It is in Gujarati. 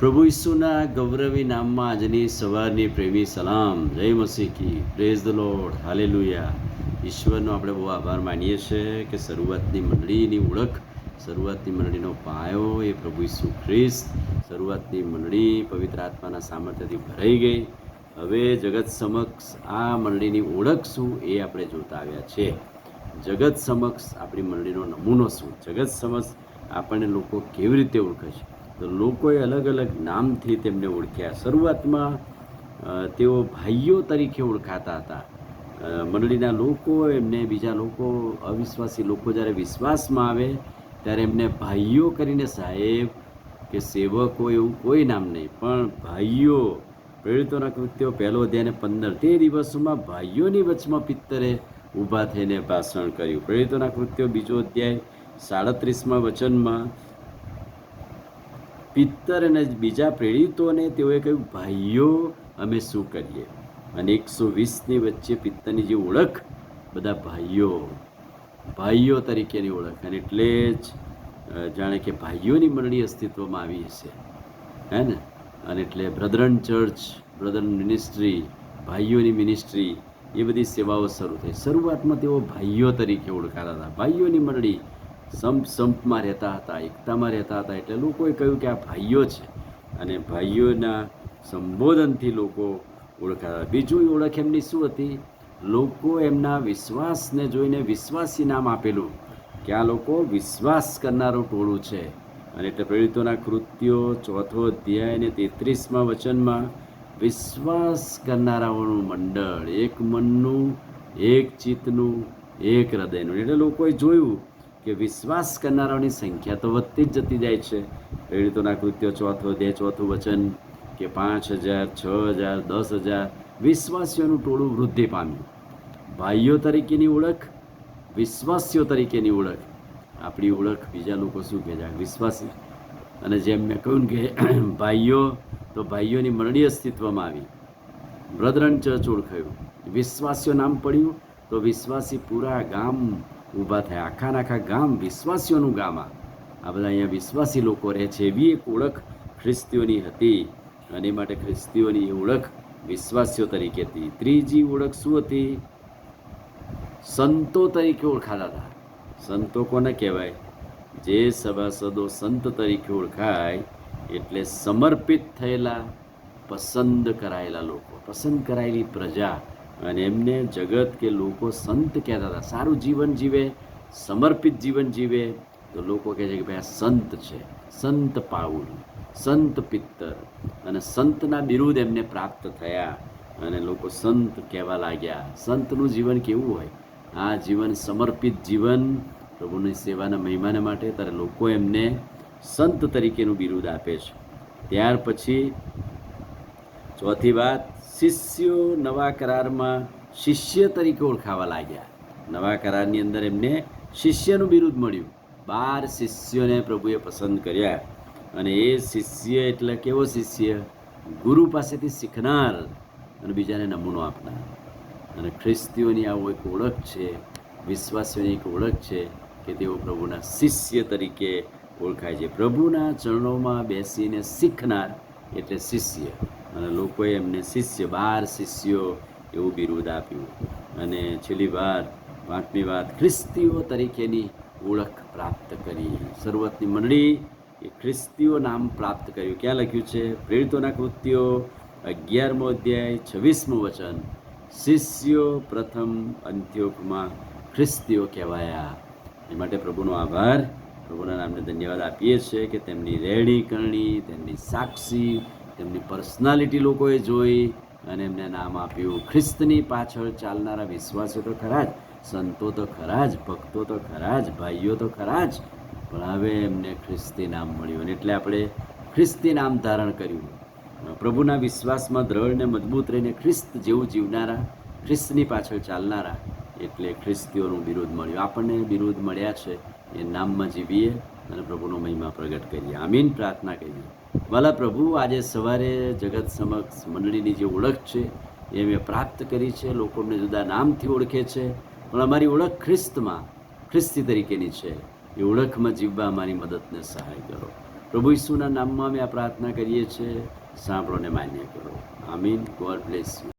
પ્રભુ ઈસુના ગૌરવી નામમાં આજની સવારની પ્રેમી સલામ. જય મસીહ કી. Praise the Lord. હાલેલુયા. ઈશ્વરનો આપણે બહુ આભાર માનીએ છીએ કે શરૂઆતની મંડળીની ઓળખ, શરૂઆતની મંડળીનો પાયો એ પ્રભુ ઈસુ ખ્રિસ્ત. શરૂઆતની મંડળી પવિત્ર આત્માના સામર્થ્યથી ભરાઈ ગઈ. હવે જગત સમક્ષ આ મંડળીની ઓળખ શું એ આપણે જોતા આવ્યા છે. જગત સમક્ષ આપણી મંડળીનો નમૂનો શું, જગત સમક્ષ આપણને લોકો કેવી રીતે ઓળખે છે. તો લોકોએ અલગ અલગ નામથી તેમને ઓળખ્યા. શરૂઆતમાં તેઓ ભાઈઓ તરીકે ઓળખાતા હતા. મંડળીના લોકો એમને, બીજા લોકો, અવિશ્વાસી લોકો જ્યારે વિશ્વાસમાં આવે ત્યારે એમને ભાઈઓ કરીને, સાહેબ કે સેવકો એવું કોઈ નામ નહીં, પણ ભાઈઓ. પ્રેરિતોના કૃત્યો 1 અધ્યાય 15. તે દિવસોમાં ભાઈઓની વચમાં પિત્તરે ઊભા થઈને ભાષણ કર્યું. પ્રેરિતોના કૃત્યો 2 અધ્યાય 37માં વચનમાં પિત્તર અને બીજા પ્રેરિતોને તેઓએ કહ્યું, ભાઈઓ અમે શું કરીએ? અને 120ની વચ્ચે પિત્તરની જે ઓળખ, બધા ભાઈઓ તરીકેની ઓળખ. અને એટલે જ જાણે કે ભાઈઓની મંડળી અસ્તિત્વમાં આવી હશે, હે ને? અને એટલે brethren church, brethren ministry, ભાઈઓની ministry, એ બધી સેવાઓ શરૂ થઈ. શરૂઆતમાં તેઓ ભાઈઓ તરીકે ઓળખાતા હતા. ભાઈઓની મંડળી સંપમાં રહેતા હતા, એકતામાં રહેતા હતા. એટલે લોકોએ કહ્યું કે આ ભાઈઓ છે, અને ભાઈઓના સંબોધનથી લોકો ઓળખાતા. બીજું ઓળખ એમની શું હતી? લોકો એમના વિશ્વાસને જોઈને વિશ્વાસી નામ આપેલું, કે આ લોકો વિશ્વાસ કરનારું ટોળું છે. અને એટલે પ્રેરિતોના કૃત્યો 4 અધ્યાય ને 33માં વચનમાં વિશ્વાસ કરનારાઓનું મંડળ, એક મનનું, એક ચિત્તનું, એક હૃદયનું. એટલે લોકોએ જોયું કે વિશ્વાસ કરનારાઓની સંખ્યા તો વધતી જ જતી જાય છે. પ્રેરિતોના કૃત્યો 4 અધ્યાય 4 વચન કે 5,000, 6,000, 10,000 વિશ્વાસીઓનું ટોળું વૃદ્ધિ પામ્યું. ભાઈઓ તરીકેની ઓળખ, વિશ્વાસીઓ તરીકેની ઓળખ. આપણી ઓળખ બીજા લોકો શું કહે છે? વિશ્વાસી. અને જેમ મેં કહ્યું કે ભાઈઓ, તો ભાઈઓની મંડળી અસ્તિત્વમાં આવી, બ્રધરન ચર્ચ ઓળખાયું. વિશ્વાસીઓ નામ પડ્યું તો વિશ્વાસી પૂરા ગામ ઊભા થયા. આખા ગામ વિશ્વાસીઓનું ગામ. આ બધા અહીંયા વિશ્વાસી લોકો રહે છે, એવી એક ઓળખ ખ્રિસ્તીઓની હતી. અને માટે ખ્રિસ્તીઓની ઓળખ વિશ્વાસીઓ તરીકે હતી. ત્રીજી ઓળખ શું હતી? સંતો તરીકે ઓળખાતા હતા. સંતો કોને કહેવાય? જે સભાસદો સંત તરીકે ઓળખાય એટલે સમર્પિત થયેલા, પસંદ કરાયેલા લોકો, પસંદ કરાયેલી પ્રજા. અને એમને જગત કે લોકો સંત કહેતા હતા. સારું જીવન જીવે, સમર્પિત જીવન જીવે તો લોકો કહે છે કે ભાઈ આ સંત છે. સંત પાઉલ, સંત પિત્તર, અને સંતના બિરુદ એમને પ્રાપ્ત થયા, અને લોકો સંત કહેવા લાગ્યા. સંતનું જીવન કેવું હોય? આ જીવન, સમર્પિત જીવન, પ્રભુની સેવાના મહિમાને માટે. ત્યારે લોકો એમને સંત તરીકેનું બિરુદ આપે છે. ત્યાર પછી ચોથી વાત, શિષ્યો નવા કરારમાં શિષ્ય તરીકે ઓળખાવા લાગ્યા. નવા કરારની અંદર એમને શિષ્યનું બિરુદ મળ્યું. 12 શિષ્યોને પ્રભુએ પસંદ કર્યા. અને એ શિષ્ય એટલે કેવો શિષ્ય? ગુરુ પાસેથી શીખનાર અને બીજાને નમૂનો આપનાર. અને ખ્રિસ્તીઓની આ એક ઓળખ છે, વિશ્વાસીઓની એક ઓળખ છે કે તેઓ પ્રભુના શિષ્ય તરીકે ઓળખાય છે. પ્રભુના ચરણોમાં બેસીને શીખનાર એટલે શિષ્ય. અને લોકોએ એમને શિષ્ય, 12 શિષ્યો એવું બિરુદ આપ્યું. અને છેલ્લી વાત, 5મી વાત, ખ્રિસ્તીઓ તરીકેની ઓળખ પ્રાપ્ત કરી. શરૂઆતની મંડળી એ ખ્રિસ્તીઓ નામ પ્રાપ્ત કર્યું. ક્યાં લખ્યું છે? પ્રેરિતોના કૃત્યો 11મો અધ્યાય 26મું વચન, શિષ્યો પ્રથમ અંત્યોખમાં ખ્રિસ્તીઓ કહેવાયા. એ માટે પ્રભુનો આભાર, પ્રભુના નામને ધન્યવાદ આપીએ છીએ કે તેમની રહેણી કરણી, તેમની સાક્ષી, તેમની પર્સનાલિટી લોકોએ જોઈ અને એમને નામ આપ્યું. ખ્રિસ્તની પાછળ ચાલનારા વિશ્વાસીઓ તો ખરા જ, સંતો તો ખરા જ, ભક્તો તો ખરા જ, ભાઈઓ તો ખરા જ, પણ હવે એમને ખ્રિસ્તી નામ મળ્યું. અને એટલે આપણે ખ્રિસ્તી નામ ધારણ કર્યું. પ્રભુના વિશ્વાસમાં દ્રઢ ને મજબૂત રહીને ખ્રિસ્ત જેવું જીવનારા, ખ્રિસ્તની પાછળ ચાલનારા, એટલે ખ્રિસ્તીઓનું બિરુદ મળ્યું. આપણને બિરુદ મળ્યા છે, એ નામમાં જીવીએ અને પ્રભુનો મહિમા પ્રગટ કરીએ. આમીન. પ્રાર્થના કરીએ. વાલા પ્રભુ, આજે સવારે જગત સમક્ષ મંડળીની જે ઓળખ છે એ મેં પ્રાપ્ત કરી છે. લોકો અમને જુદા નામથી ઓળખે છે, પણ અમારી ઓળખ ખ્રિસ્તમાં, ખ્રિસ્તી તરીકેની છે. એ ઓળખમાં જીવવા અમારી મદદને સહાય કરો. પ્રભુ ઈસુના નામમાં અમે આ પ્રાર્થના કરીએ છીએ. સાંભળો ને માન્ય કરો. આમીન. God bless you.